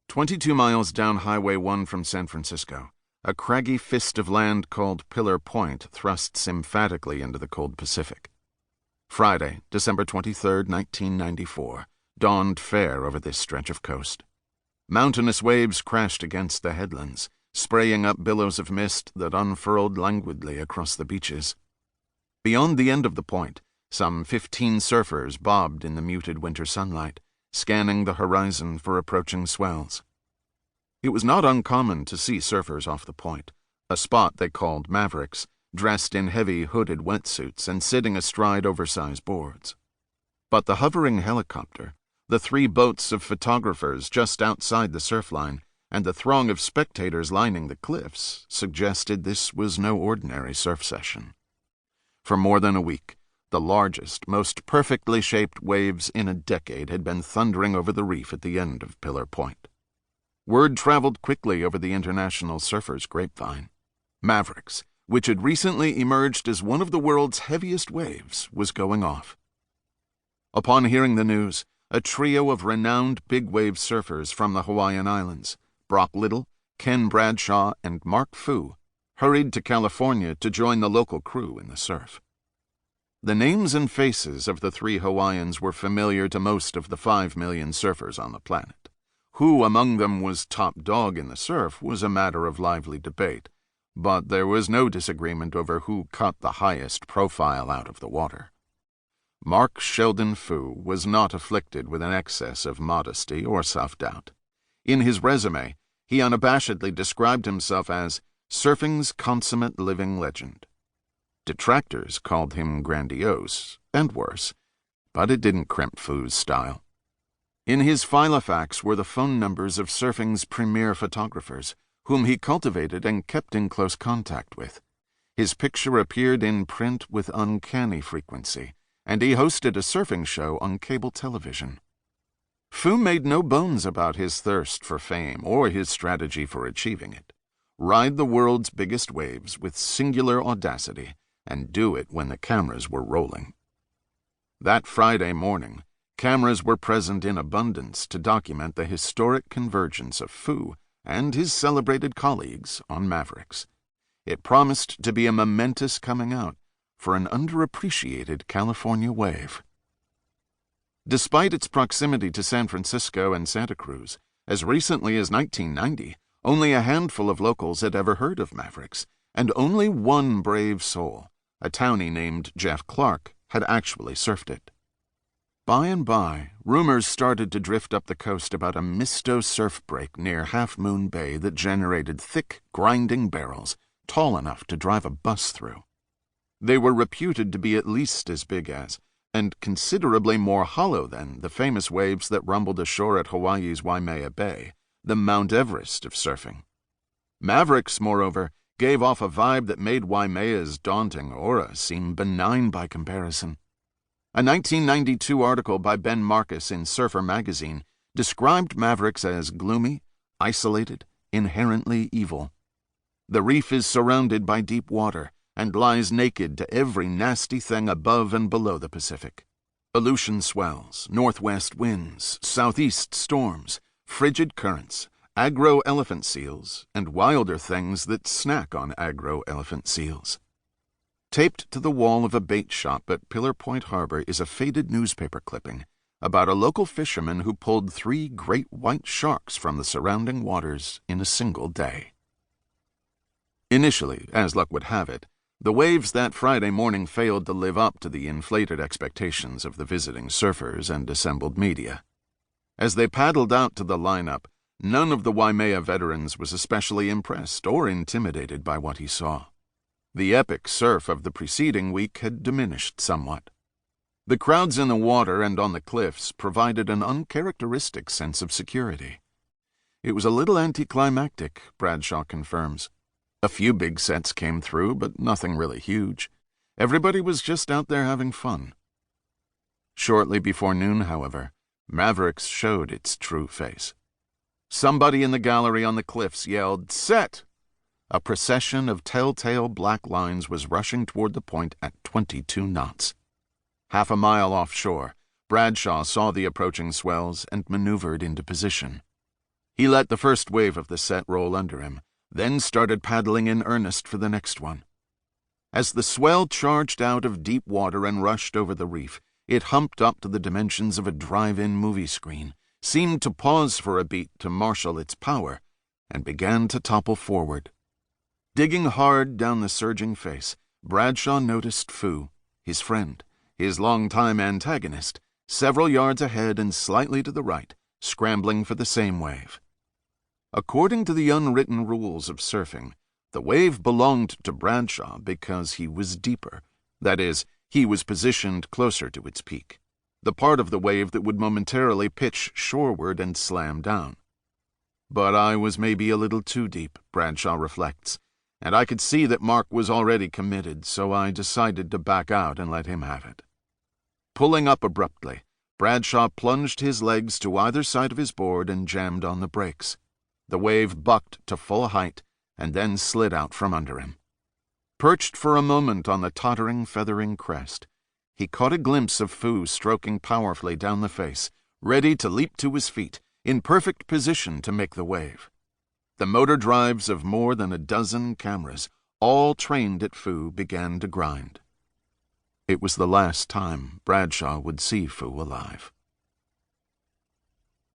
22 miles down Highway 1 from San Francisco, a craggy fist of land called Pillar Point thrusts emphatically into the cold Pacific. Friday, December 23, 1994, dawned fair over this stretch of coast. Mountainous waves crashed against the headlands, spraying up billows of mist that unfurled languidly across the beaches. Beyond the end of the point, some 15 surfers bobbed in the muted winter sunlight, scanning the horizon for approaching swells. It was not uncommon to see surfers off the point, a spot they called Mavericks, dressed in heavy hooded wetsuits and sitting astride oversized boards. But the hovering helicopter, the 3 boats of photographers just outside the surf line, and the throng of spectators lining the cliffs suggested this was no ordinary surf session. For more than a week, the largest, most perfectly shaped waves in a decade had been thundering over the reef at the end of Pillar Point. Word traveled quickly over the international surfers' grapevine. Mavericks, which had recently emerged as one of the world's heaviest waves, was going off. Upon hearing the news, a trio of renowned big-wave surfers from the Hawaiian Islands, Brock Little, Ken Bradshaw, and Mark Foo, hurried to California to join the local crew in the surf. The names and faces of the 3 Hawaiians were familiar to most of the 5 million surfers on the planet. Who among them was top dog in the surf was a matter of lively debate, but there was no disagreement over who cut the highest profile out of the water. Mark Sheldon Foo was not afflicted with an excess of modesty or self-doubt. In his resume, he unabashedly described himself as surfing's consummate living legend. Detractors called him grandiose, and worse, but it didn't crimp Foo's style. In his filofax were the phone numbers of surfing's premier photographers, whom he cultivated and kept in close contact with. His picture appeared in print with uncanny frequency, and he hosted a surfing show on cable television. Foo made no bones about his thirst for fame or his strategy for achieving it. Ride the world's biggest waves with singular audacity, and do it when the cameras were rolling. That Friday morning, cameras were present in abundance to document the historic convergence of Foo and his celebrated colleagues on Mavericks. It promised to be a momentous coming out for an underappreciated California wave. Despite its proximity to San Francisco and Santa Cruz, as recently as 1990, only a handful of locals had ever heard of Mavericks, and only one brave soul, a townie named Jeff Clark, had actually surfed it. By and by, rumors started to drift up the coast about a misto surf break near Half Moon Bay that generated thick, grinding barrels, tall enough to drive a bus through. They were reputed to be at least as big as, and considerably more hollow than, the famous waves that rumbled ashore at Hawaii's Waimea Bay, the Mount Everest of surfing. Mavericks, moreover, gave off a vibe that made Waimea's daunting aura seem benign by comparison. A 1992 article by Ben Marcus in Surfer magazine described Mavericks as gloomy, isolated, inherently evil. The reef is surrounded by deep water and lies naked to every nasty thing above and below the Pacific. Aleutian swells, northwest winds, southeast storms, frigid currents, agro-elephant seals, and wilder things that snack on agro-elephant seals. Taped to the wall of a bait shop at Pillar Point Harbor is a faded newspaper clipping about a local fisherman who pulled 3 great white sharks from the surrounding waters in a single day. Initially, as luck would have it, the waves that Friday morning failed to live up to the inflated expectations of the visiting surfers and assembled media. As they paddled out to the lineup, none of the Waimea veterans was especially impressed or intimidated by what he saw. The epic surf of the preceding week had diminished somewhat. The crowds in the water and on the cliffs provided an uncharacteristic sense of security. It was a little anticlimactic, Bradshaw confirms. A few big sets came through, but nothing really huge. Everybody was just out there having fun. Shortly before noon, however, Mavericks showed its true face. Somebody in the gallery on the cliffs yelled, "Set!" A procession of telltale black lines was rushing toward the point at 22 knots. Half a mile offshore, Bradshaw saw the approaching swells and maneuvered into position. He let the first wave of the set roll under him, then started paddling in earnest for the next one. As the swell charged out of deep water and rushed over the reef, it humped up to the dimensions of a drive-in movie screen, seemed to pause for a beat to marshal its power, and began to topple forward. Digging hard down the surging face, Bradshaw noticed Foo, his friend, his longtime antagonist, several yards ahead and slightly to the right, scrambling for the same wave. According to the unwritten rules of surfing, the wave belonged to Bradshaw because he was deeper. That is, he was positioned closer to its peak, the part of the wave that would momentarily pitch shoreward and slam down. But I was maybe a little too deep, Bradshaw reflects, and I could see that Mark was already committed, so I decided to back out and let him have it. Pulling up abruptly, Bradshaw plunged his legs to either side of his board and jammed on the brakes. The wave bucked to full height and then slid out from under him. Perched for a moment on the tottering, feathering crest, he caught a glimpse of Foo stroking powerfully down the face, ready to leap to his feet, in perfect position to make the wave. The motor drives of more than a dozen cameras, all trained at Foo, began to grind. It was the last time Bradshaw would see Foo alive.